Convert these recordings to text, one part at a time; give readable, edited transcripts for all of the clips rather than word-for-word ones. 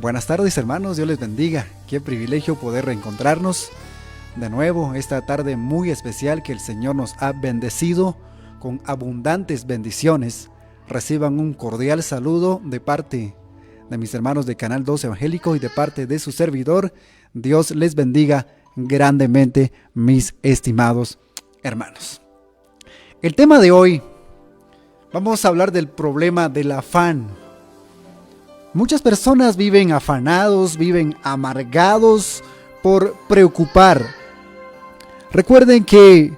Buenas tardes, hermanos, Dios les bendiga. Qué privilegio poder reencontrarnos de nuevo esta tarde muy especial que el Señor nos ha bendecido con abundantes bendiciones. Reciban un cordial saludo de parte de mis hermanos de Canal 2 Evangélico y de parte de su servidor. Dios les bendiga grandemente, mis estimados hermanos. El tema de hoy, vamos a hablar del problema del afán. Muchas personas viven afanados, viven amargados por preocupar. Recuerden que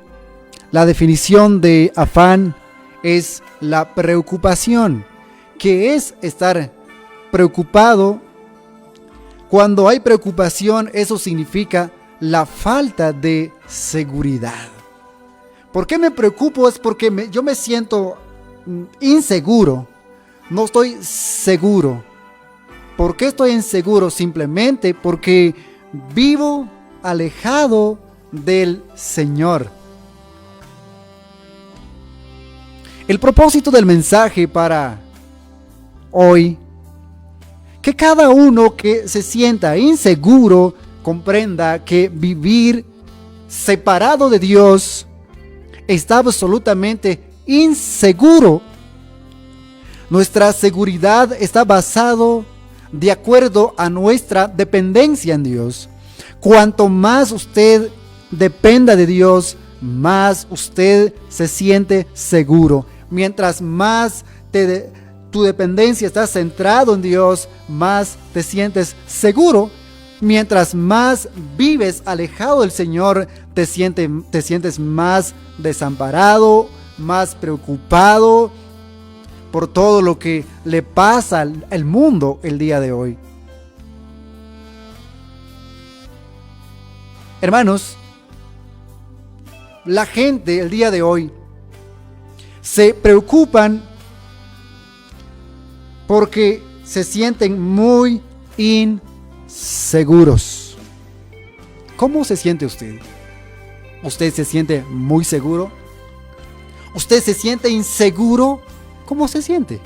la definición de afán es la preocupación, que es estar preocupado. Cuando hay preocupación, eso significa la falta de seguridad. ¿Por qué me preocupo? Es porque yo me siento inseguro, no estoy seguro. ¿Por qué estoy inseguro? Simplemente porque vivo alejado del Señor. El propósito del mensaje para hoy, que cada uno que se sienta inseguro comprenda que vivir separado de Dios está absolutamente inseguro. Nuestra seguridad está basado de acuerdo a nuestra dependencia en Dios. Cuanto más usted dependa de Dios, más usted se siente seguro. Mientras más tu dependencia está centrado en Dios, más te sientes seguro. Mientras más vives alejado del Señor, te sientes más desamparado, más preocupado por todo lo que le pasa al mundo el día de hoy. Hermanos, la gente el día de hoy se preocupan porque se sienten muy inseguros. ¿Cómo se siente usted? ¿Usted se siente muy seguro? ¿Usted se siente inseguro? ¿Cómo se siente?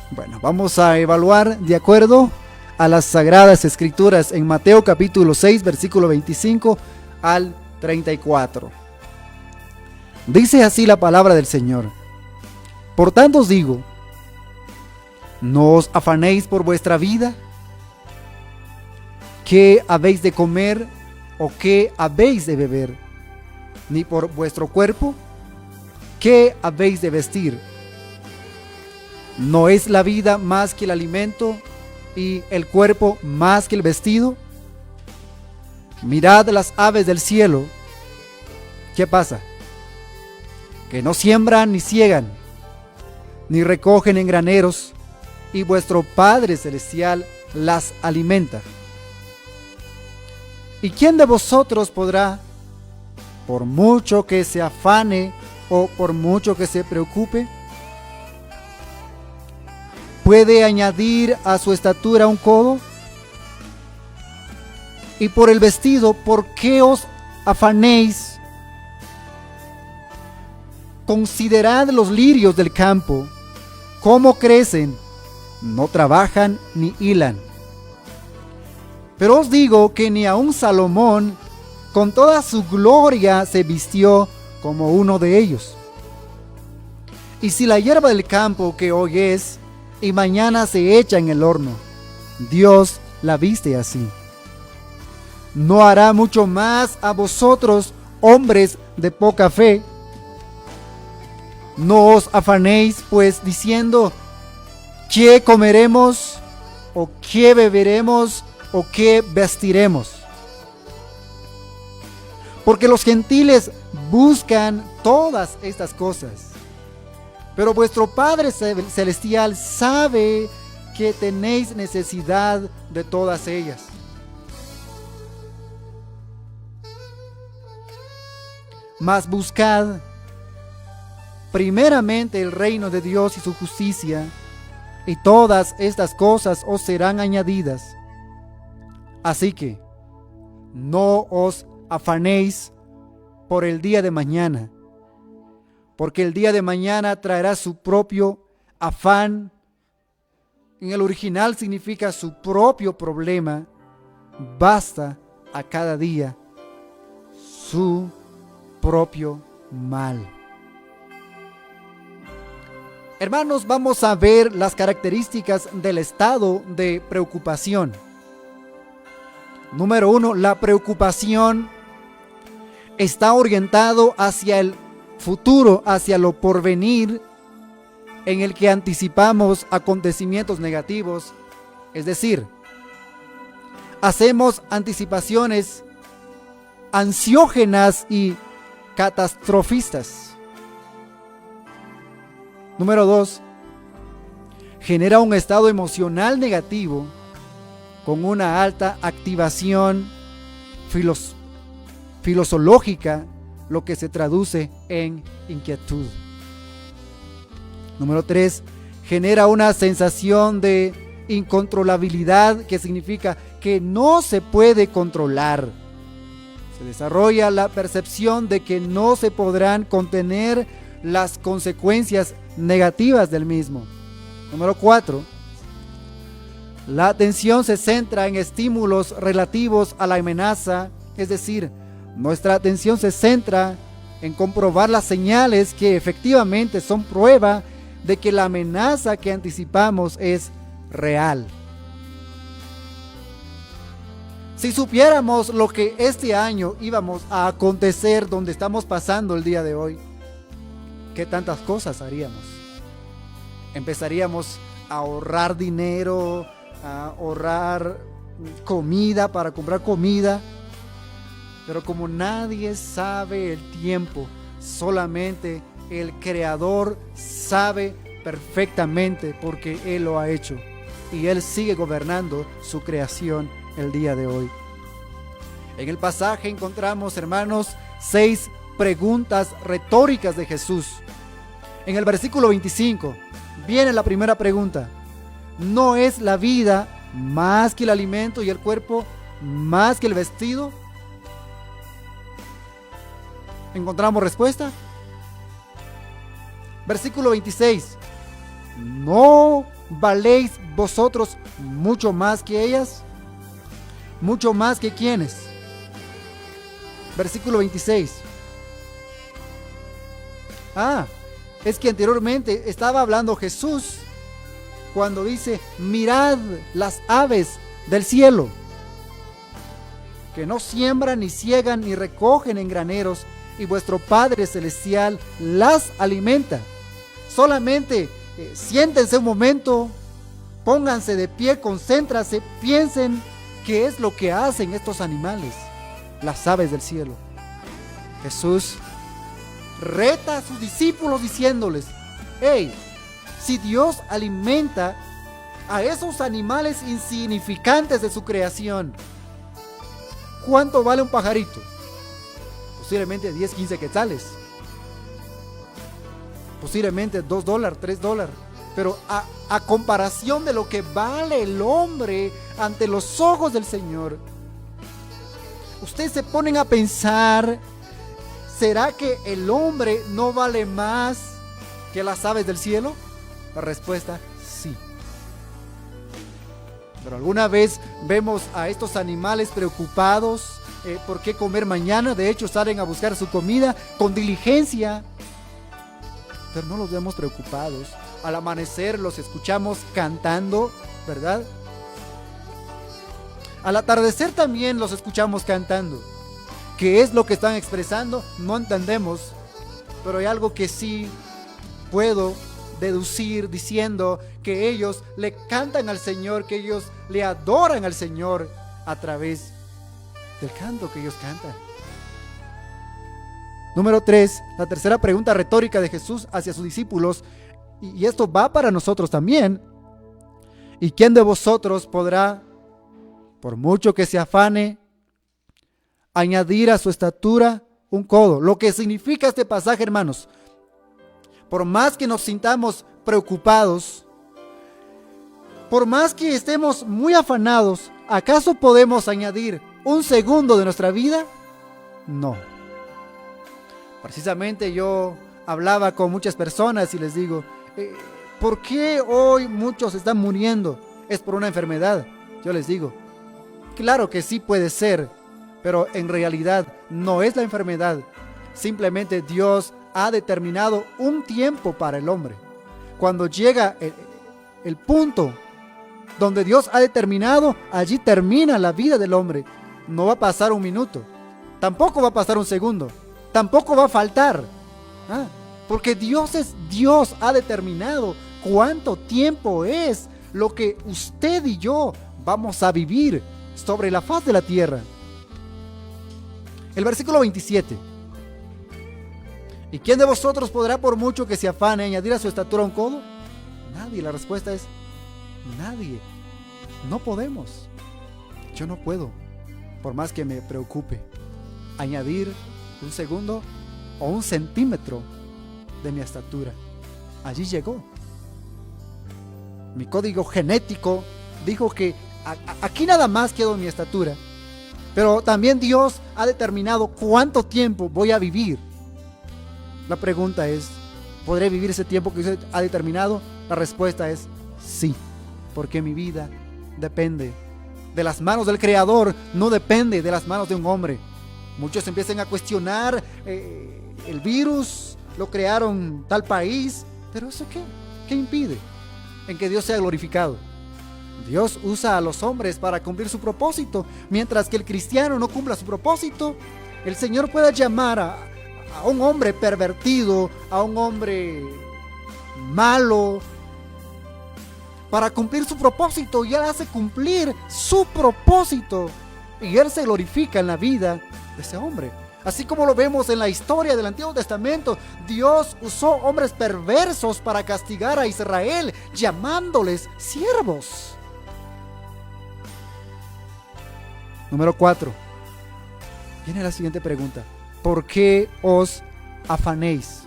Bueno, vamos a evaluar de acuerdo a las Sagradas Escrituras en Mateo capítulo 6, versículo 25 al 34. Dice así la palabra del Señor: Por tanto os digo, no os afanéis por vuestra vida, qué habéis de comer o qué habéis de beber, ni por vuestro cuerpo, qué habéis de vestir. ¿No es la vida más que el alimento y el cuerpo más que el vestido? Mirad las aves del cielo. ¿Qué pasa? Que no siembran ni ciegan, ni recogen en graneros, y vuestro Padre Celestial las alimenta. ¿Y quién de vosotros podrá, por mucho que se afane o por mucho que se preocupe, puede añadir a su estatura un codo? Y por el vestido, ¿por qué os afanéis? Considerad los lirios del campo, cómo crecen, no trabajan ni hilan. Pero os digo que ni aun Salomón, con toda su gloria, se vistió como uno de ellos. Y si la hierba del campo que hoy es, y mañana se echa en el horno, Dios la viste así, ¿no hará mucho más a vosotros, hombres de poca fe? No os afanéis pues diciendo, ¿qué comeremos? ¿O qué beberemos? ¿O qué vestiremos? Porque los gentiles buscan todas estas cosas. Pero vuestro Padre Celestial sabe que tenéis necesidad de todas ellas. Mas buscad primeramente el reino de Dios y su justicia, y todas estas cosas os serán añadidas. Así que no os afanéis por el día de mañana, porque el día de mañana traerá su propio afán. En el original significa su propio problema. Basta a cada día su propio mal. Hermanos, vamos a ver las características del estado de preocupación. Número 1, la preocupación está orientado hacia el futuro, hacia lo porvenir, en el que anticipamos acontecimientos negativos, es decir, hacemos anticipaciones ansiógenas y catastrofistas. Número 2, genera un estado emocional negativo con una alta activación filosológica, lo que se traduce en inquietud. Número 3, genera una sensación de incontrolabilidad, que significa que no se puede controlar. Se desarrolla la percepción de que no se podrán contener las consecuencias negativas del mismo. Número 4, la atención se centra en estímulos relativos a la amenaza, es decir, nuestra atención se centra en comprobar las señales que efectivamente son prueba de que la amenaza que anticipamos es real. Si supiéramos lo que este año íbamos a acontecer donde estamos pasando el día de hoy, ¿qué tantas cosas haríamos? Empezaríamos a ahorrar dinero, a ahorrar comida para comprar comida. Pero como nadie sabe el tiempo, solamente el Creador sabe perfectamente, porque Él lo ha hecho y Él sigue gobernando su creación el día de hoy. En el pasaje encontramos, hermanos, 6 preguntas retóricas de Jesús. En el versículo 25 viene la primera pregunta: ¿no es la vida más que el alimento y el cuerpo más que el vestido? ¿Encontramos respuesta? Versículo 26. ¿No valéis vosotros mucho más que ellas? ¿Mucho más que quiénes? Versículo 26. Es que anteriormente estaba hablando Jesús cuando dice: mirad las aves del cielo, que no siembran, ni ciegan, ni recogen en graneros, y vuestro Padre Celestial las alimenta. Solamente siéntense un momento, pónganse de pie, concéntrense, piensen qué es lo que hacen estos animales, las aves del cielo. Jesús reta a sus discípulos diciéndoles: hey, si Dios alimenta a esos animales insignificantes de su creación, ¿cuánto vale un pajarito? Posiblemente 10, 15 quetzales. Posiblemente $2, $3. Pero a comparación de lo que vale el hombre ante los ojos del Señor, ustedes se ponen a pensar: ¿será que el hombre no vale más que las aves del cielo? La respuesta: sí. Pero alguna vez vemos a estos animales preocupados por qué comer mañana. De hecho, salen a buscar su comida con diligencia, pero no los vemos preocupados. Al amanecer los escuchamos cantando, ¿verdad? Al atardecer también los escuchamos cantando. ¿Qué es lo que están expresando? No entendemos, pero hay algo que sí puedo deducir diciendo que ellos le cantan al Señor, que ellos le adoran al Señor a través del canto que ellos cantan. Número 3, la tercera pregunta retórica de Jesús hacia sus discípulos, y esto va para nosotros también: ¿y quién de vosotros podrá, por mucho que se afane, añadir a su estatura un codo? Lo que significa este pasaje, hermanos: por más que nos sintamos preocupados, por más que estemos muy afanados, ¿acaso podemos añadir un segundo de nuestra vida? No. Precisamente yo hablaba con muchas personas y les digo: ¿Por qué hoy muchos están muriendo? ¿Es por una enfermedad? Yo les digo, claro que sí puede ser, pero en realidad no es la enfermedad. Simplemente Dios ha determinado un tiempo para el hombre. Cuando llega el punto donde Dios ha determinado, allí termina la vida del hombre. No va a pasar un minuto, tampoco va a pasar un segundo, tampoco va a faltar. Porque Dios ha determinado cuánto tiempo es lo que usted y yo vamos a vivir sobre la faz de la tierra. El versículo 27. ¿Y quién de vosotros podrá, por mucho que se afane, añadir a su estatura un codo? Nadie. La respuesta es nadie. No podemos. Yo no puedo, por más que me preocupe, añadir un segundo o un centímetro de mi estatura. Allí llegó. Mi código genético dijo que aquí nada más quedó mi estatura. Pero también Dios ha determinado cuánto tiempo voy a vivir. La pregunta es, ¿podré vivir ese tiempo que Dios ha determinado? La respuesta es sí, porque mi vida depende de las manos del Creador, no depende de las manos de un hombre. Muchos empiezan a cuestionar el virus, lo crearon tal país, pero ¿eso qué? ¿Qué impide en que Dios sea glorificado? Dios usa a los hombres para cumplir su propósito, mientras que el cristiano no cumpla su propósito. El Señor puede llamar a un hombre pervertido, a un hombre malo, para cumplir su propósito, y Él hace cumplir su propósito, y Él se glorifica en la vida de ese hombre. Así como lo vemos en la historia del Antiguo Testamento, Dios usó hombres perversos para castigar a Israel, llamándoles siervos. Número 4. Viene la siguiente pregunta. ¿Por qué os afanéis?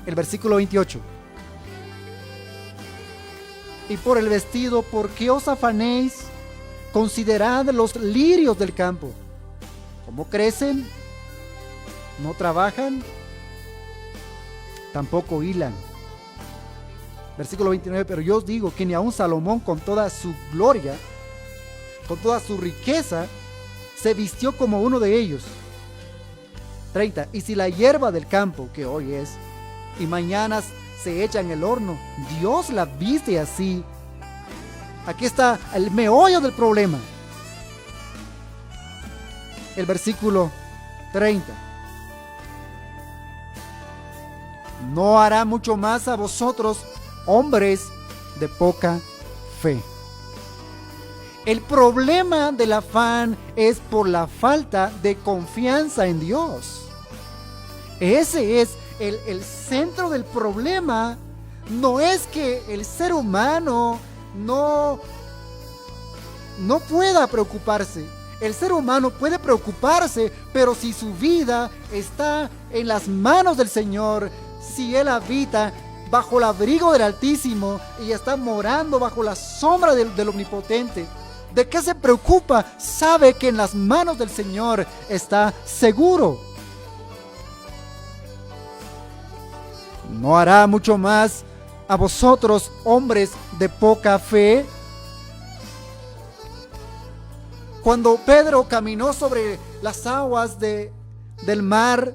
El versículo 28. Y por el vestido, ¿por qué os afanéis? Considerad los lirios del campo. ¿Cómo crecen? No trabajan, tampoco hilan. Versículo 29. Pero yo os digo que ni aun Salomón, con toda su gloria, con toda su riqueza, se vistió como uno de ellos. 30. Y si la hierba del campo, que hoy es, y mañana se echa en el horno, Dios la viste así. Aquí está el meollo del problema. El versículo 30. ¿No hará mucho más a vosotros, hombres de poca fe? El problema del afán es por la falta de confianza en Dios. Ese es el centro del problema. No es que el ser humano no pueda preocuparse. El ser humano puede preocuparse, pero si su vida está en las manos del Señor, si Él habita bajo el abrigo del Altísimo y está morando bajo la sombra del Omnipotente, ¿de qué se preocupa? Sabe que en las manos del Señor está seguro. ¿No hará mucho más a vosotros, hombres de poca fe? Cuando Pedro caminó sobre las aguas del mar,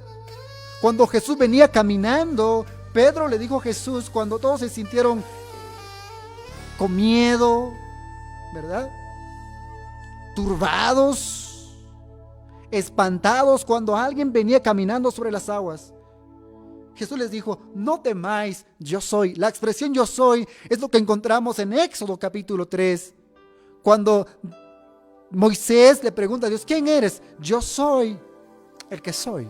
cuando Jesús venía caminando, Pedro le dijo a Jesús, cuando todos se sintieron con miedo, ¿verdad? Turbados, espantados cuando alguien venía caminando sobre las aguas. Jesús les dijo, no temáis, yo soy. La expresión yo soy es lo que encontramos en Éxodo capítulo 3. Cuando Moisés le pregunta a Dios, ¿quién eres? Yo soy el que soy.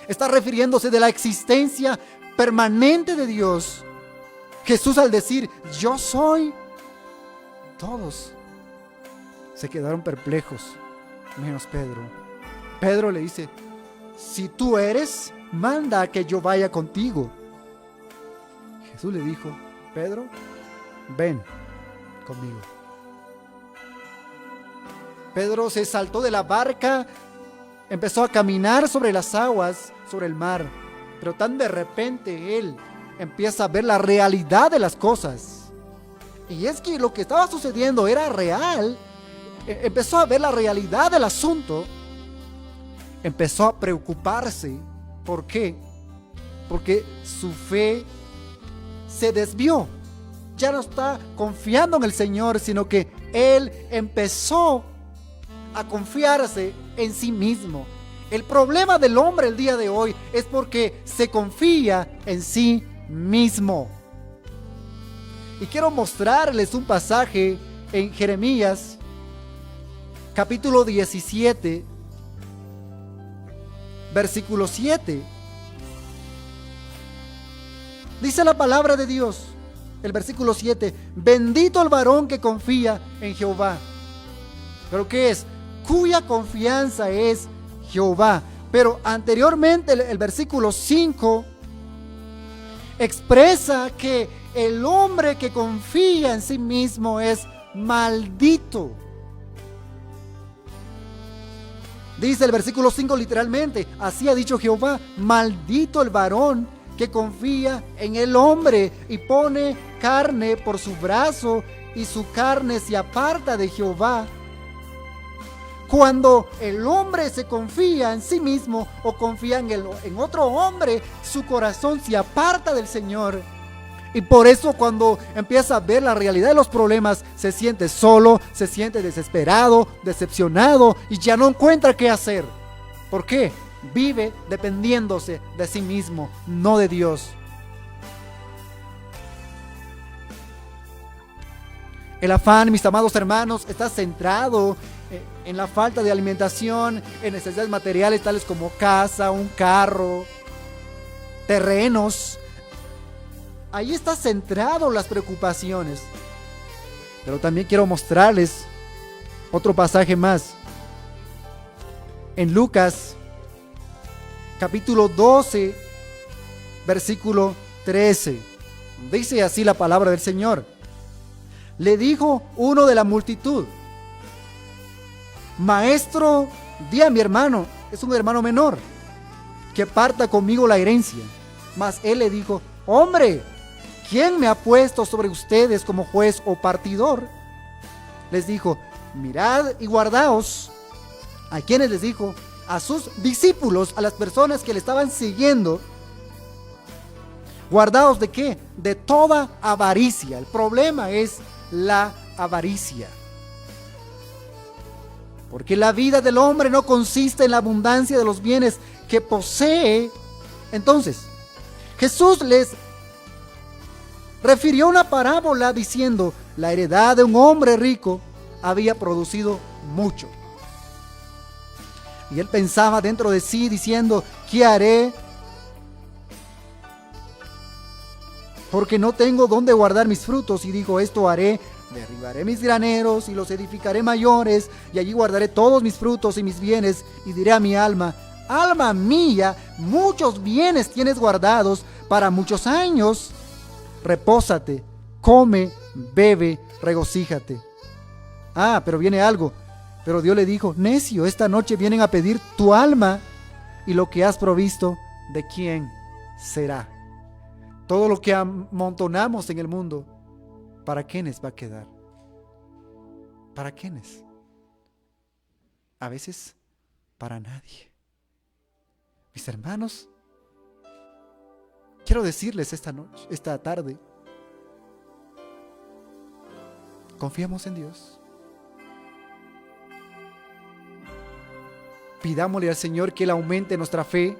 Está refiriéndose de la existencia permanente de Dios. Jesús, al decir yo soy, todos se quedaron perplejos, menos Pedro. Pedro le dice, si tú eres, manda a que yo vaya contigo. Jesús le dijo, Pedro, ven conmigo. Pedro se saltó de la barca, empezó a caminar sobre las aguas, sobre el mar, pero tan de repente él empieza a ver la realidad de las cosas. Y es que lo que estaba sucediendo era real. Empezó a ver la realidad del asunto. Empezó a preocuparse. ¿Por qué? Porque su fe se desvió. Ya no está confiando en el Señor, sino que él empezó a confiarse en sí mismo. El problema del hombre el día de hoy es porque se confía en sí mismo. Y quiero mostrarles un pasaje en Jeremías, capítulo 17, versículo 7. Dice la palabra de Dios, el versículo 7: bendito el varón que confía en Jehová. ¿Pero qué es? Cuya confianza es Jehová. Pero anteriormente el versículo 5 expresa que el hombre que confía en sí mismo es maldito. Dice el versículo 5 literalmente: así ha dicho Jehová, maldito el varón que confía en el hombre y pone carne por su brazo, y su carne se aparta de Jehová. Cuando el hombre se confía en sí mismo o confía en otro hombre, su corazón se aparta del Señor. Y por eso cuando empieza a ver la realidad de los problemas, se siente solo, se siente desesperado, decepcionado y ya no encuentra qué hacer. ¿Por qué? Vive dependiéndose de sí mismo, no de Dios. El afán, mis amados hermanos, está centrado en la falta de alimentación, en necesidades materiales tales como casa, un carro, terrenos. Ahí está centrado las preocupaciones. Pero también quiero mostrarles otro pasaje más. En Lucas, capítulo 12, versículo 13. Dice así la palabra del Señor. Le dijo uno de la multitud: Maestro, di a mi hermano, es un hermano menor, que parta conmigo la herencia. Mas él le dijo: Hombre, ¿quién me ha puesto sobre ustedes como juez o partidor? Les dijo: Mirad y guardaos. ¿A quiénes les dijo? A sus discípulos, a las personas que le estaban siguiendo. ¿Guardaos de qué? De toda avaricia. El problema es la avaricia. Porque la vida del hombre no consiste en la abundancia de los bienes que posee. Entonces, Jesús les refirió una parábola diciendo: la heredad de un hombre rico había producido mucho. Y él pensaba dentro de sí diciendo: ¿qué haré? Porque no tengo dónde guardar mis frutos. Y dijo: esto haré: derribaré mis graneros y los edificaré mayores, y allí guardaré todos mis frutos y mis bienes. Y diré a mi alma: alma mía, muchos bienes tienes guardados para muchos años. Repósate, come, bebe, regocíjate. Pero viene algo. Pero Dios le dijo: necio, esta noche vienen a pedir tu alma, y lo que has provisto, ¿de quién será? Todo lo que amontonamos en el mundo, ¿para quiénes va a quedar? ¿Para quiénes? A veces, para nadie. Mis hermanos, quiero decirles esta tarde, confiamos en Dios. Pidámosle al Señor que Él aumente nuestra fe.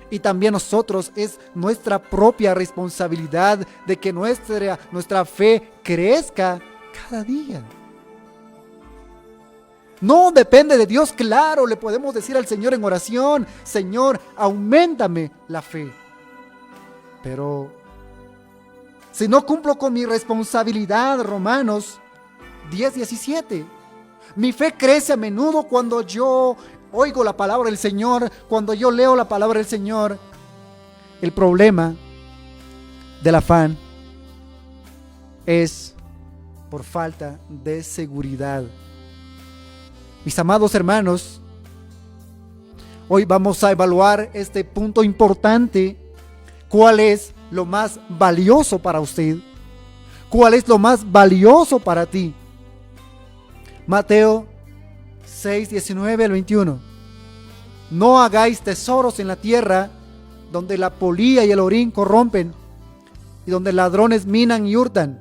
Y también nosotros, es nuestra propia responsabilidad de que nuestra fe crezca cada día. No depende de Dios, claro, le podemos decir al Señor en oración: Señor, auméntame la fe. Pero si no cumplo con mi responsabilidad, Romanos 10:17, mi fe crece a menudo cuando yo oigo la palabra del Señor, cuando yo leo la palabra del Señor. El problema del afán es por falta de seguridad. Mis amados hermanos, hoy vamos a evaluar este punto importante ¿Cuál es lo más valioso para usted? ¿Cuál es lo más valioso para ti? Mateo 6, 19 al 21. No hagáis tesoros en la tierra, donde la polilla y el orín corrompen, y donde ladrones minan y hurtan.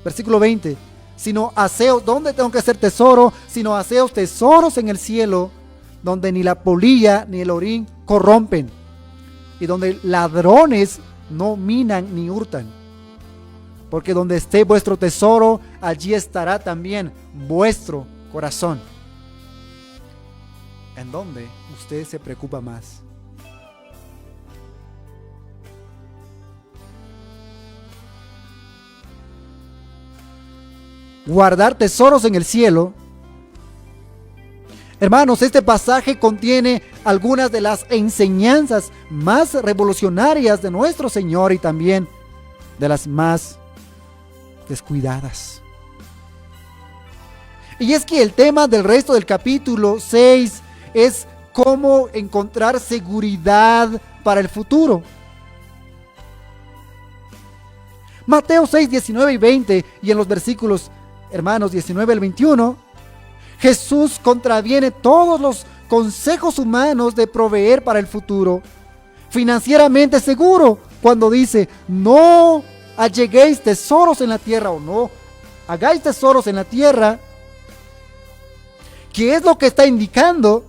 Versículo 20. Sino haceos, ¿dónde tengo que hacer tesoro? Sino haceos tesoros en el cielo, donde ni la polilla ni el orín corrompen, y donde ladrones no minan ni hurtan. Porque donde esté vuestro tesoro, allí estará también vuestro corazón. ¿En dónde usted se preocupa más? Guardar tesoros en el cielo. Hermanos, este pasaje contiene algunas de las enseñanzas más revolucionarias de nuestro Señor y también de las más descuidadas. Y es que el tema del resto del capítulo 6 es cómo encontrar seguridad para el futuro. Mateo 6, 19 y 20, y en los versículos, hermanos, 19 al 21, Jesús contraviene todos los consejos humanos de proveer para el futuro financieramente seguro cuando dice: no alleguéis tesoros en la tierra, o no hagáis tesoros en la tierra. ¿Qué es lo que está indicando?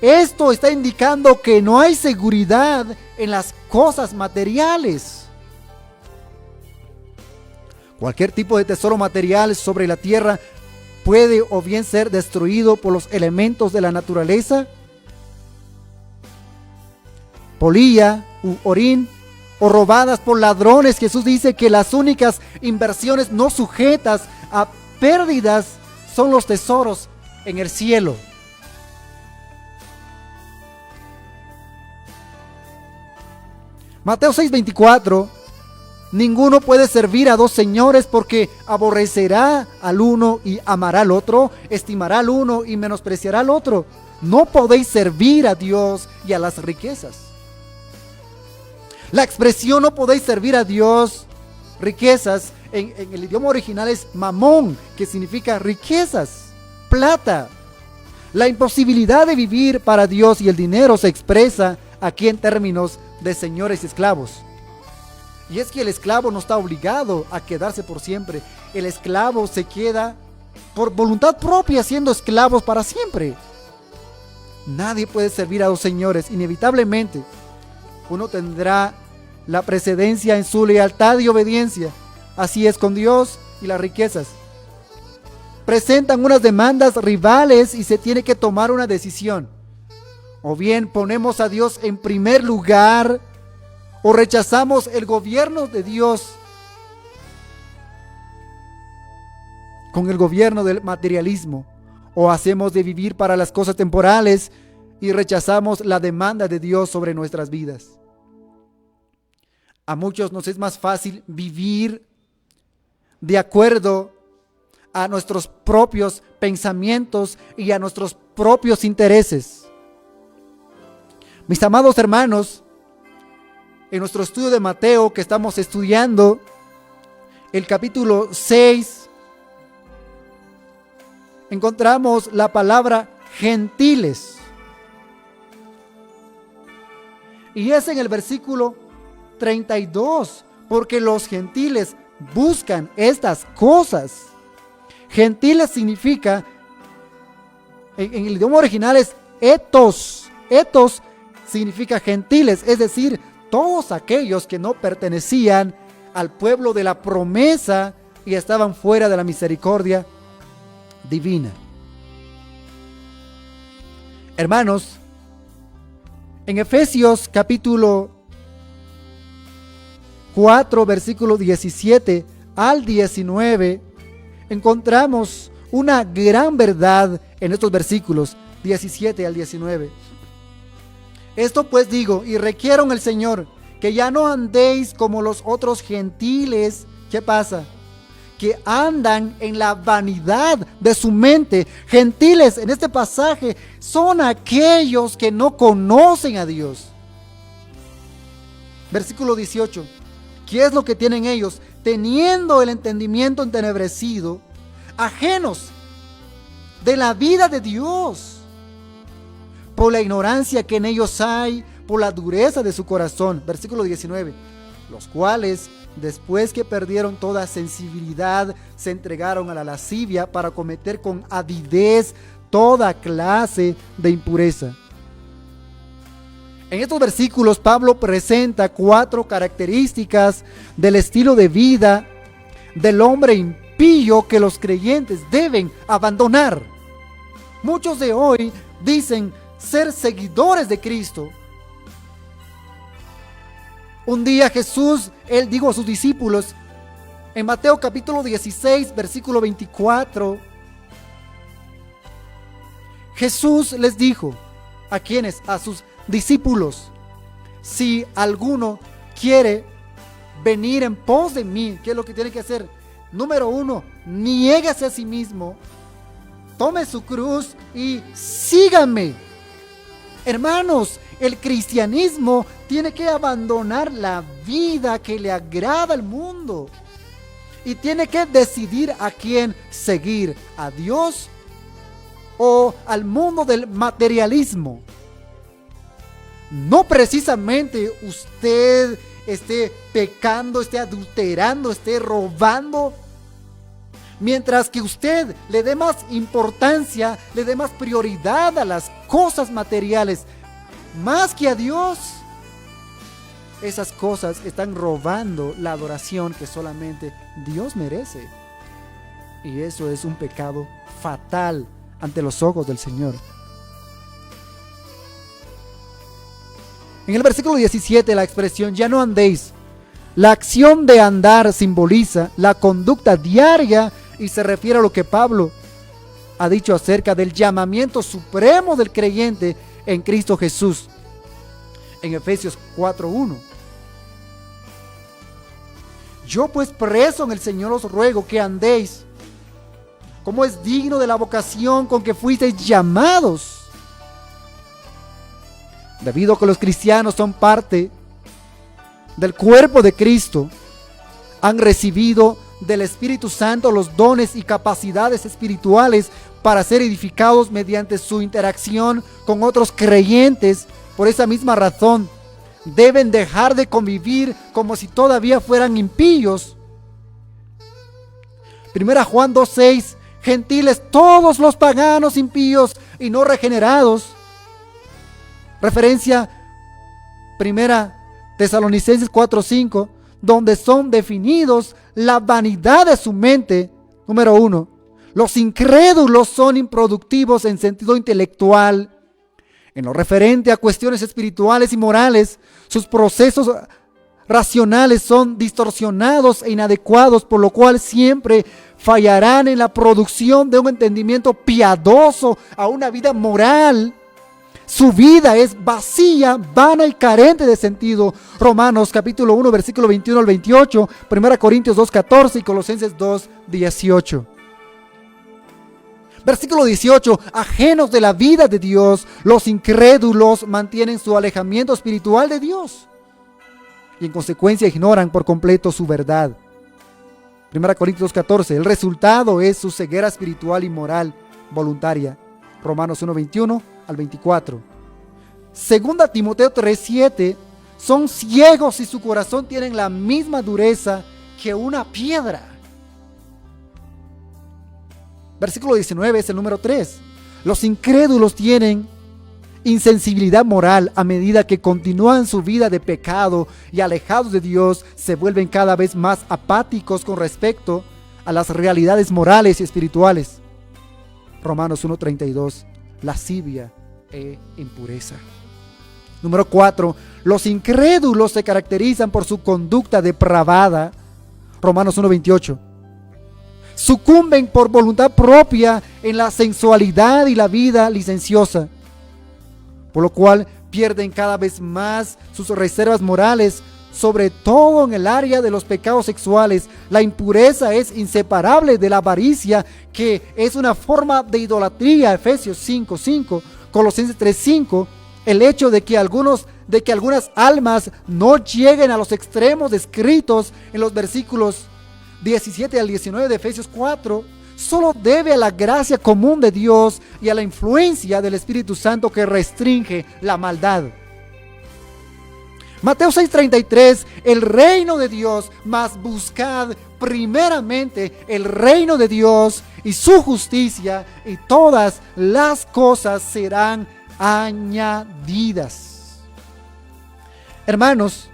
Esto está indicando que no hay seguridad en las cosas materiales. Cualquier tipo de tesoro material sobre la tierra puede o bien ser destruido por los elementos de la naturaleza, polilla u orín, o robadas por ladrones. Jesús dice que las únicas inversiones no sujetas a pérdidas son los tesoros en el cielo. Mateo 6:24. Ninguno puede servir a dos señores, porque aborrecerá al uno y amará al otro, estimará al uno y menospreciará al otro. No podéis servir a Dios y a las riquezas. La expresión "no podéis servir a Dios", riquezas, en el idioma original es mamón, que significa riquezas, plata. La imposibilidad de vivir para Dios y el dinero se expresa aquí en términos de señores y esclavos. Y es que el esclavo no está obligado a quedarse por siempre. El esclavo se queda por voluntad propia, siendo esclavos para siempre. Nadie puede servir a dos señores. Inevitablemente, uno tendrá la precedencia en su lealtad y obediencia. Así es con Dios y las riquezas. Presentan unas demandas rivales y se tiene que tomar una decisión. O bien ponemos a Dios en primer lugar, o rechazamos el gobierno de Dios con el gobierno del materialismo, o hacemos de vivir para las cosas temporales y rechazamos la demanda de Dios sobre nuestras vidas. A muchos nos es más fácil vivir de acuerdo a nuestros propios pensamientos y a nuestros propios intereses. Mis amados hermanos, en nuestro estudio de Mateo, que estamos estudiando el capítulo 6, encontramos la palabra gentiles. Y es en el versículo 32, porque los gentiles buscan estas cosas. Gentiles significa, en el idioma original es etos. Etos significa gentiles, es decir, todos aquellos que no pertenecían al pueblo de la promesa y estaban fuera de la misericordia divina. Hermanos, en Efesios capítulo 4, versículo 17 al 19, encontramos una gran verdad en estos versículos 17 al 19. Esto pues digo y requiero en el Señor, que ya no andéis como los otros gentiles. ¿Qué pasa? Que andan en la vanidad de su mente. Gentiles en este pasaje son aquellos que no conocen a Dios. Versículo 18. ¿Qué es lo que tienen ellos? Teniendo el entendimiento entenebrecido, ajenos de la vida de Dios, por la ignorancia que en ellos hay, por la dureza de su corazón. Versículo 19. Los cuales, después que perdieron toda sensibilidad, se entregaron a la lascivia para cometer con avidez toda clase de impureza. En estos versículos Pablo presenta 4 características del estilo de vida del hombre impío que los creyentes deben abandonar. Muchos de hoy dicen ser seguidores de Cristo. Un día Jesús, él dijo a sus discípulos en Mateo capítulo 16, versículo 24, Jesús les dijo, ¿a quiénes? A sus discípulos: si alguno quiere venir en pos de mí, ¿qué es lo que tiene que hacer? Número 1, niéguese a sí mismo, tome su cruz y sígame. Hermanos, el cristianismo tiene que abandonar la vida que le agrada al mundo y tiene que decidir a quién seguir, a Dios o al mundo del materialismo. No precisamente usted esté pecando, esté adulterando, esté robando, mientras que usted le dé más importancia, le dé más prioridad a las cosas materiales, más que a Dios. Esas cosas están robando la adoración que solamente Dios merece. Y eso es un pecado fatal ante los ojos del Señor. En el versículo 17, la expresión ya no andéis. La acción de andar simboliza la conducta diaria y se refiere a lo que Pablo ha dicho acerca del llamamiento supremo del creyente en Cristo Jesús. En Efesios 4:1. Yo pues preso en el Señor os ruego que andéis como es digno de la vocación con que fuisteis llamados. Debido a que los cristianos son parte del cuerpo de Cristo, han recibido del Espíritu Santo los dones y capacidades espirituales para ser edificados mediante su interacción con otros creyentes. Por esa misma razón, deben dejar de convivir como si todavía fueran impíos. 1 Juan 2:6, gentiles todos los paganos impíos y no regenerados. Referencia 1 Tesalonicenses 4:5, donde son definidos la vanidad de su mente. Número 1, los incrédulos son improductivos en sentido intelectual. En lo referente a cuestiones espirituales y morales, sus procesos racionales son distorsionados e inadecuados, por lo cual siempre fallarán en la producción de un entendimiento piadoso a una vida moral. Su vida es vacía, vana y carente de sentido. Romanos capítulo 1, versículo 21 al 28, 1 Corintios 2:14 y Colosenses 2:18. Versículo 18, ajenos de la vida de Dios, los incrédulos mantienen su alejamiento espiritual de Dios y en consecuencia ignoran por completo su verdad. 1 Corintios 2:14, el resultado es su ceguera espiritual y moral voluntaria. Romanos 1:21 al 24. Segunda Timoteo 3:7, son ciegos y su corazón tienen la misma dureza que una piedra. Versículo 19 es el número 3. Los incrédulos tienen insensibilidad moral a medida que continúan su vida de pecado y alejados de Dios, se vuelven cada vez más apáticos con respecto a las realidades morales y espirituales. Romanos 1:32, lascivia e impureza. Número 4, los incrédulos se caracterizan por su conducta depravada. Romanos 1:28. Sucumben por voluntad propia en la sensualidad y la vida licenciosa, por lo cual pierden cada vez más sus reservas morales, sobre todo en el área de los pecados sexuales. La impureza es inseparable de la avaricia, que es una forma de idolatría. Efesios 5:5, Colosenses 3:5. El hecho de que algunos de que algunas almas no lleguen a los extremos descritos en los versículos 17 al 19 de Efesios 4, solo debe a la gracia común de Dios y a la influencia del Espíritu Santo que restringe la maldad. Mateo 6:33, el reino de Dios, mas buscad primeramente el reino de Dios y su justicia, y todas las cosas serán añadidas. Hermanos,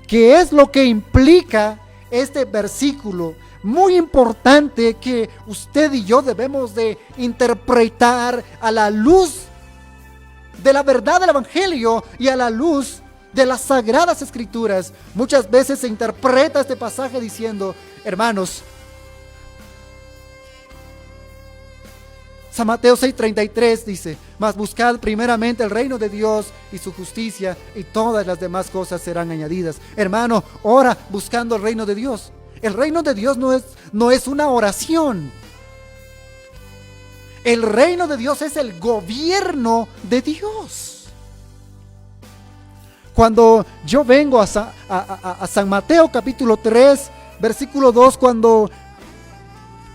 ¿qué es lo que implica este versículo? Muy importante que usted y yo debemos de interpretar a la luz de la verdad del Evangelio y a la luz de las Sagradas Escrituras. Muchas veces se interpreta este pasaje diciendo, hermanos, San Mateo 6:33 dice, mas buscad primeramente el reino de Dios y su justicia, y todas las demás cosas serán añadidas. Hermano, ora buscando el reino de Dios. El reino de Dios no es una oración. El reino de Dios es el gobierno de Dios. Cuando yo vengo a San Mateo capítulo 3, versículo 2, cuando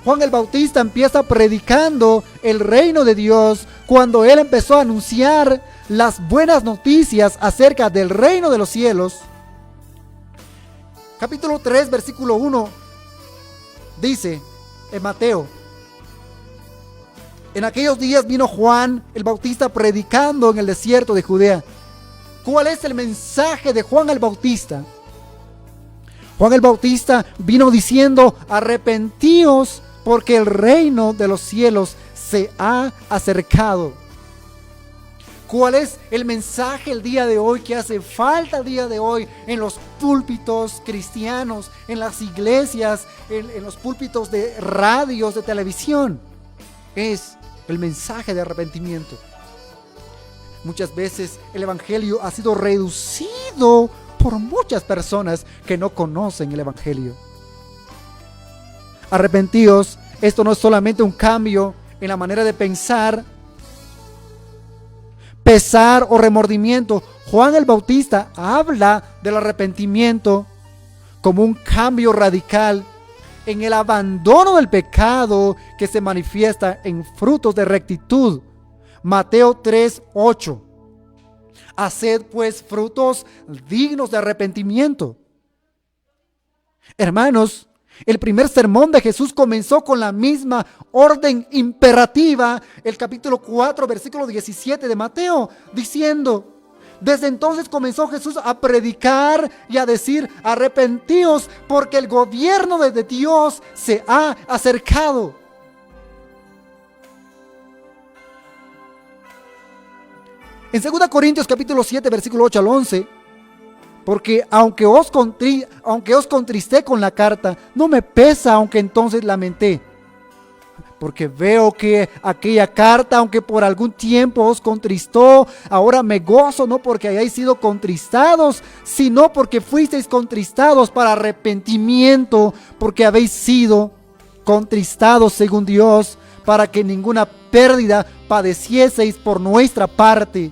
Juan el Bautista empieza predicando el reino de Dios, cuando él empezó a anunciar las buenas noticias acerca del reino de los cielos, capítulo 3, versículo 1, dice en Mateo, en aquellos días vino Juan el Bautista predicando en el desierto de Judea. ¿Cuál es el mensaje de Juan el Bautista? Juan el Bautista vino diciendo, arrepentíos porque el reino de los cielos se ha acercado. ¿Cuál es el mensaje el día de hoy que hace falta el día de hoy en los púlpitos cristianos, en las iglesias, en los púlpitos de radios, de televisión? Es el mensaje de arrepentimiento. Muchas veces el Evangelio ha sido reducido por muchas personas que no conocen el Evangelio. Arrepentíos, esto no es solamente un cambio en la manera de pensar, pesar o remordimiento. Juan el Bautista habla del arrepentimiento como un cambio radical en el abandono del pecado que se manifiesta en frutos de rectitud. Mateo 3:8. Haced pues frutos dignos de arrepentimiento. Hermanos, el primer sermón de Jesús comenzó con la misma orden imperativa, el capítulo 4, versículo 17 de Mateo, diciendo, desde entonces comenzó Jesús a predicar y a decir, arrepentíos porque el gobierno de Dios se ha acercado. En 2 Corintios capítulo 7, versículo 8 al 11, porque aunque os contristé con la carta, no me pesa aunque entonces lamenté. Porque veo que aquella carta, aunque por algún tiempo os contristó, ahora me gozo, no porque hayáis sido contristados, sino porque fuisteis contristados para arrepentimiento, porque habéis sido contristados según Dios, para que ninguna pérdida padecieseis por nuestra parte.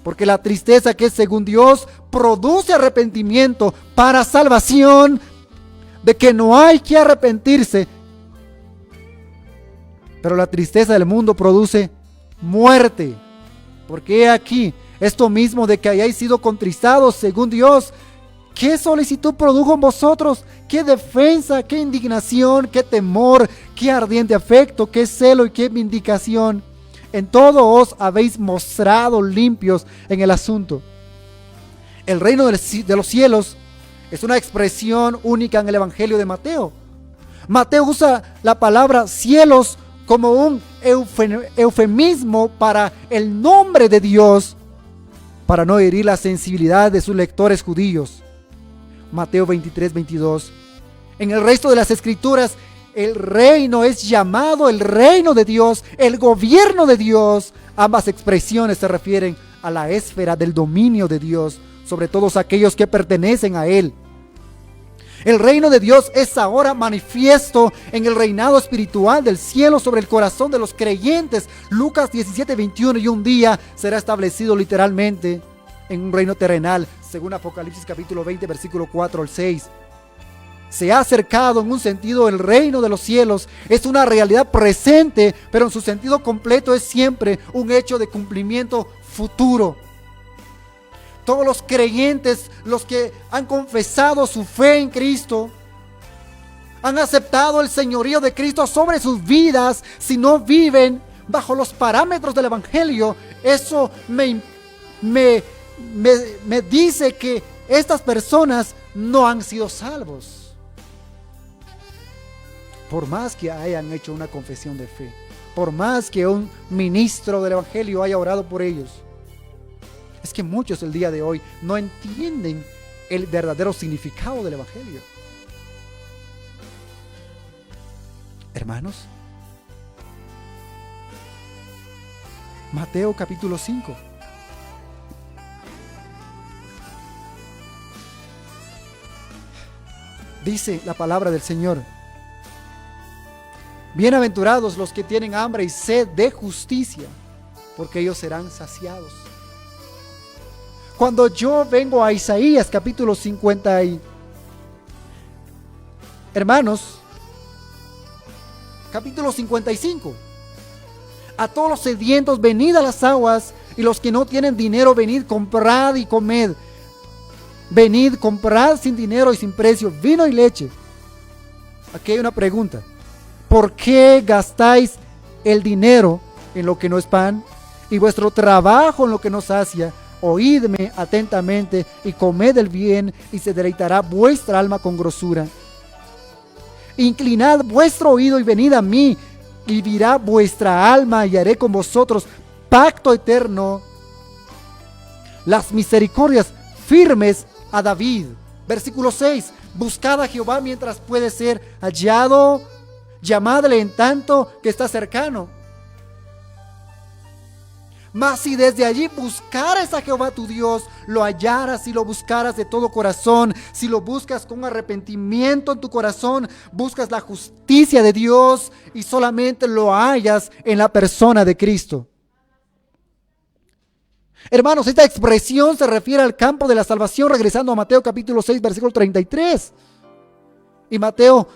Porque la tristeza que es según Dios produce arrepentimiento para salvación, de que no hay que arrepentirse. Pero la tristeza del mundo produce muerte. Porque he aquí, esto mismo de que hayáis sido contristados según Dios, ¿qué solicitud produjo en vosotros? ¿Qué defensa? ¿Qué indignación? ¿Qué temor? ¿Qué ardiente afecto? ¿Qué celo y qué vindicación? En todo os habéis mostrado limpios en el asunto. El reino de los cielos es una expresión única en el Evangelio de Mateo. Mateo usa la palabra cielos como un eufemismo para el nombre de Dios, para no herir la sensibilidad de sus lectores judíos. Mateo 23:22. En el resto de las escrituras, el reino es llamado el reino de Dios, el gobierno de Dios. Ambas expresiones se refieren a la esfera del dominio de Dios sobre todos aquellos que pertenecen a Él. El reino de Dios es ahora manifiesto en el reinado espiritual del cielo sobre el corazón de los creyentes. Lucas 17:21, y un día será establecido literalmente en un reino terrenal, según Apocalipsis capítulo 20, versículo 4 al 6. Se ha acercado en un sentido el reino de los cielos. Es una realidad presente, pero en su sentido completo es siempre un hecho de cumplimiento futuro. Todos los creyentes, los que han confesado su fe en Cristo, han aceptado el señorío de Cristo sobre sus vidas, si no viven bajo los parámetros del Evangelio, eso me dice que estas personas no han sido salvos. Por más que hayan hecho una confesión de fe, por más que un ministro del Evangelio haya orado por ellos, es que muchos el día de hoy no entienden el verdadero significado del Evangelio. Hermanos, Mateo capítulo 5. Dice la palabra del Señor: bienaventurados los que tienen hambre y sed de justicia, porque ellos serán saciados. Cuando yo vengo a Isaías capítulo 50 hermanos, capítulo 55, a todos los sedientos venid a las aguas, y los que no tienen dinero venid, comprad y comed. Venid, comprad sin dinero y sin precio vino y leche. Aquí hay una pregunta: ¿por qué gastáis el dinero en lo que no es pan y vuestro trabajo en lo que no sacia? Oídme atentamente y comed el bien, y se deleitará vuestra alma con grosura. Inclinad vuestro oído y venid a mí, y vivirá vuestra alma, y haré con vosotros pacto eterno, las misericordias firmes a David. Versículo 6: buscad a Jehová mientras puede ser hallado, llamadle en tanto que está cercano. Mas si desde allí buscares a Jehová tu Dios, lo hallaras, y lo buscaras de todo corazón, si lo buscas con arrepentimiento en tu corazón, buscas la justicia de Dios y solamente lo hallas en la persona de Cristo. Hermanos, esta expresión se refiere al campo de la salvación, regresando a Mateo capítulo 6, versículo 33. Y Mateo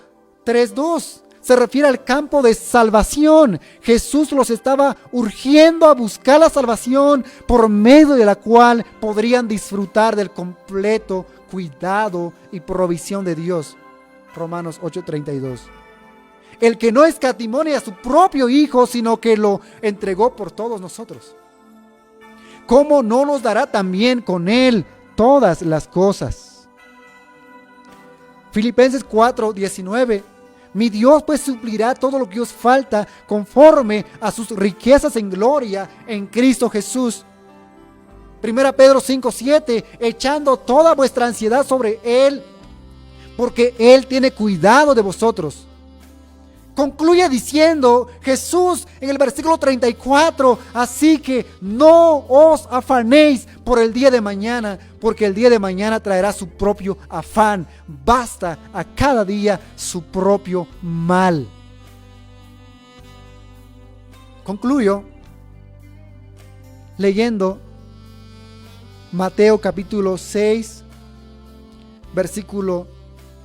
3:2. Se refiere al campo de salvación. Jesús los estaba urgiendo a buscar la salvación por medio de la cual podrían disfrutar del completo cuidado y provisión de Dios. Romanos 8:32. El que no escatimó a su propio Hijo, sino que lo entregó por todos nosotros, ¿cómo no nos dará también con Él todas las cosas? Filipenses 4:19. Mi Dios pues suplirá todo lo que os falta conforme a sus riquezas en gloria en Cristo Jesús. 1 Pedro 5:7, echando toda vuestra ansiedad sobre Él, porque Él tiene cuidado de vosotros. Concluye diciendo Jesús en el versículo 34, así que no os afanéis por el día de mañana, porque el día de mañana traerá su propio afán. Basta a cada día su propio mal. Concluyo leyendo Mateo capítulo 6, versículo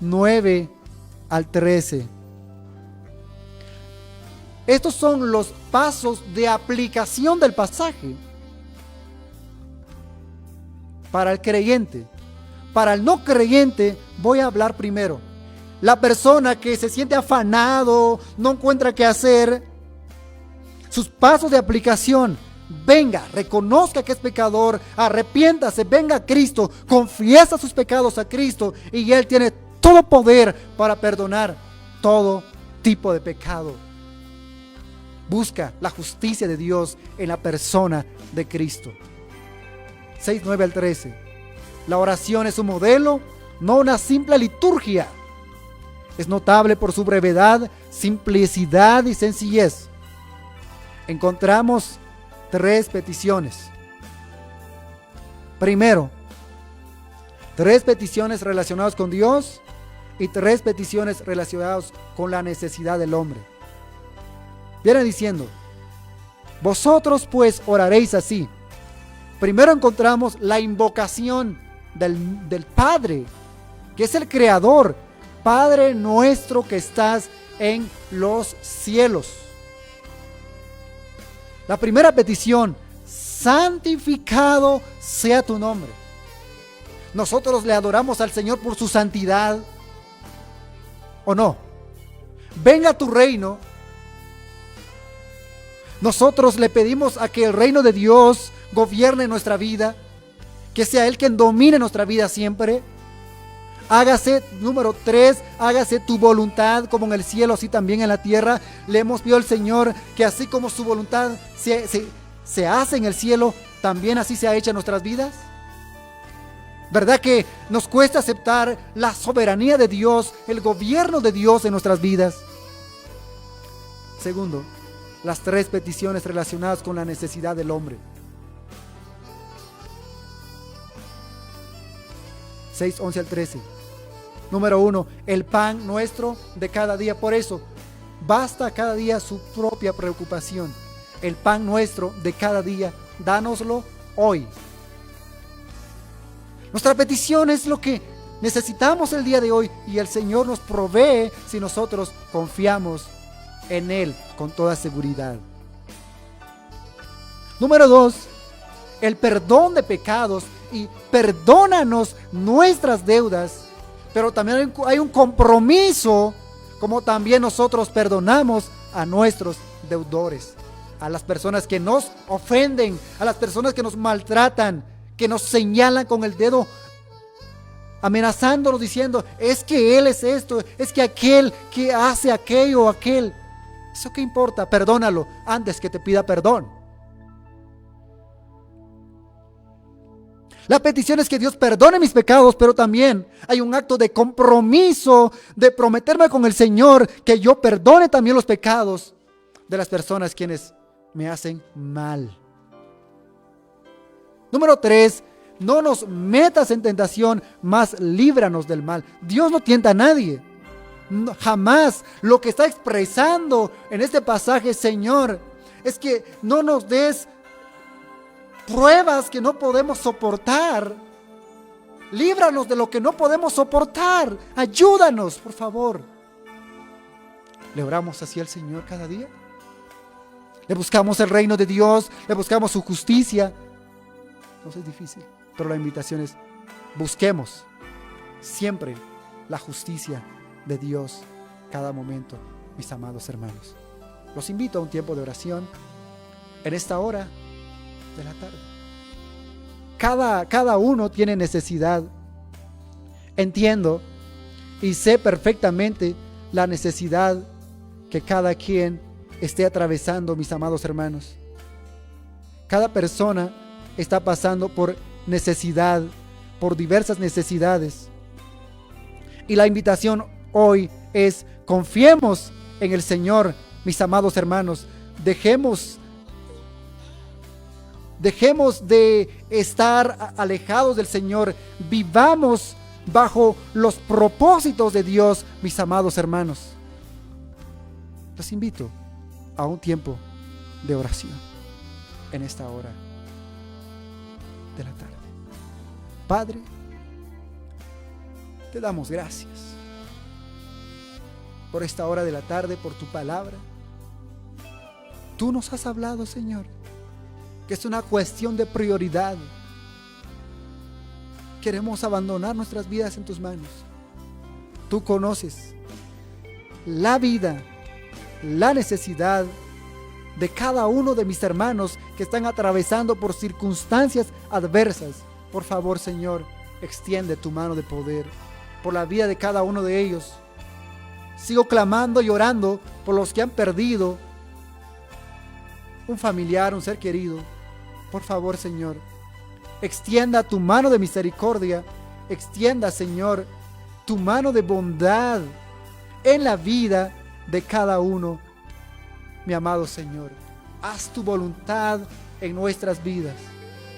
9 al 13. Estos son los pasos de aplicación del pasaje para el creyente. Para el no creyente voy a hablar primero. La persona que se siente afanado, no encuentra qué hacer, sus pasos de aplicación: venga, reconozca que es pecador, arrepiéntase, venga a Cristo, confiesa sus pecados a Cristo, y Él tiene todo poder para perdonar todo tipo de pecado. Busca la justicia de Dios en la persona de Cristo. 6, 9 al 13. La oración es un modelo, no una simple liturgia. Es notable por su brevedad, simplicidad y sencillez. Encontramos 3 peticiones. Primero, 3 peticiones relacionadas con Dios y 3 peticiones relacionadas con la necesidad del hombre. Viene diciendo: vosotros pues oraréis así: Primero encontramos la invocación del Padre, que es el Creador. Padre nuestro que estás en los cielos. La primera petición: santificado sea tu nombre. Nosotros le adoramos al Señor por su santidad, ¿o no? Venga tu reino. Nosotros le pedimos a que el reino de Dios gobierne nuestra vida, que sea Él quien domine nuestra vida siempre. Hágase, número 3, hágase tu voluntad como en el cielo, así también en la tierra. Le hemos pedido al Señor que así como su voluntad se hace en el cielo, también así se ha hecho en nuestras vidas. ¿Verdad que nos cuesta aceptar la soberanía de Dios, el gobierno de Dios en nuestras vidas? Segundo, las 3 peticiones relacionadas con la necesidad del hombre. 6, 11 al 13. Número 1, el pan nuestro de cada día. Por eso, basta cada día su propia preocupación. El pan nuestro de cada día, dánoslo hoy. Nuestra petición es lo que necesitamos el día de hoy, y el Señor nos provee si nosotros confiamos en Él con toda seguridad. Número 2, el perdón de pecados. Y perdónanos nuestras deudas, pero también hay un compromiso, como también nosotros perdonamos a nuestros deudores, a las personas que nos ofenden, a las personas que nos maltratan, que nos señalan con el dedo, amenazándonos diciendo: es que él es esto, es que aquel que hace aquello o aquel. ¿Eso qué importa? Perdónalo antes que te pida perdón. La petición es que Dios perdone mis pecados, pero también hay un acto de compromiso, de prometerme con el Señor que yo perdone también los pecados de las personas quienes me hacen mal. Número 3, no nos metas en tentación, mas líbranos del mal. Dios no tienta a nadie. No, jamás. Lo que está expresando en este pasaje, Señor, es que no nos des pruebas que no podemos soportar. Líbranos de lo que no podemos soportar. Ayúdanos, por favor. ¿Le oramos así al Señor cada día? ¿Le buscamos el reino de Dios? ¿Le buscamos su justicia? No es difícil, pero la invitación es: busquemos siempre la justicia de Dios cada momento, mis amados hermanos. Los invito a un tiempo de oración en esta hora de la tarde. Cada uno tiene necesidad. Entiendo y sé perfectamente la necesidad que cada quien esté atravesando, mis amados hermanos. Cada persona está pasando por necesidad, por diversas necesidades. Y la invitación hoy es: confiemos en el Señor, mis amados hermanos. Dejemos de estar alejados del Señor. Vivamos bajo los propósitos de Dios, mis amados hermanos. Los invito a un tiempo de oración en esta hora de la tarde. Padre, te damos gracias por esta hora de la tarde, por tu palabra. Tú nos has hablado, Señor, que es una cuestión de prioridad. Queremos abandonar nuestras vidas en tus manos. Tú conoces la vida, la necesidad de cada uno de mis hermanos que están atravesando por circunstancias adversas. Por favor, Señor, extiende tu mano de poder por la vida de cada uno de ellos. Sigo clamando y orando por los que han perdido un familiar, un ser querido. Por favor, Señor, extienda tu mano de misericordia. Extienda, Señor, tu mano de bondad en la vida de cada uno. Mi amado Señor, haz tu voluntad en nuestras vidas.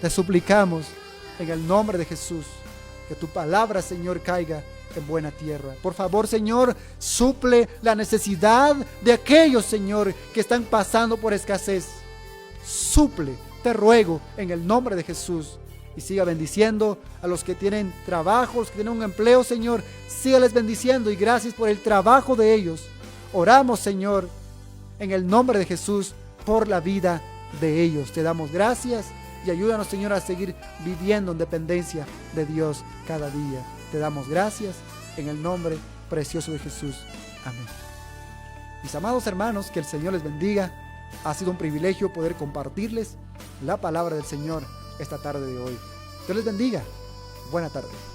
Te suplicamos en el nombre de Jesús que tu palabra, Señor, caiga en buena tierra. Por favor, Señor, suple la necesidad de aquellos, Señor, que están pasando por escasez. Suple te ruego en el nombre de Jesús. Y siga bendiciendo a los que tienen trabajo, los que tienen un empleo, Señor. Sígales bendiciendo y gracias por el trabajo de ellos. Oramos, Señor, en el nombre de Jesús, por la vida de ellos. Te damos gracias y ayúdanos, Señor, a seguir viviendo en dependencia de Dios cada día. Te damos gracias en el nombre precioso de Jesús. Amén. Mis amados hermanos, que el Señor les bendiga. Ha sido un privilegio poder compartirles la palabra del Señor esta tarde de hoy. Dios les bendiga. Buena tarde.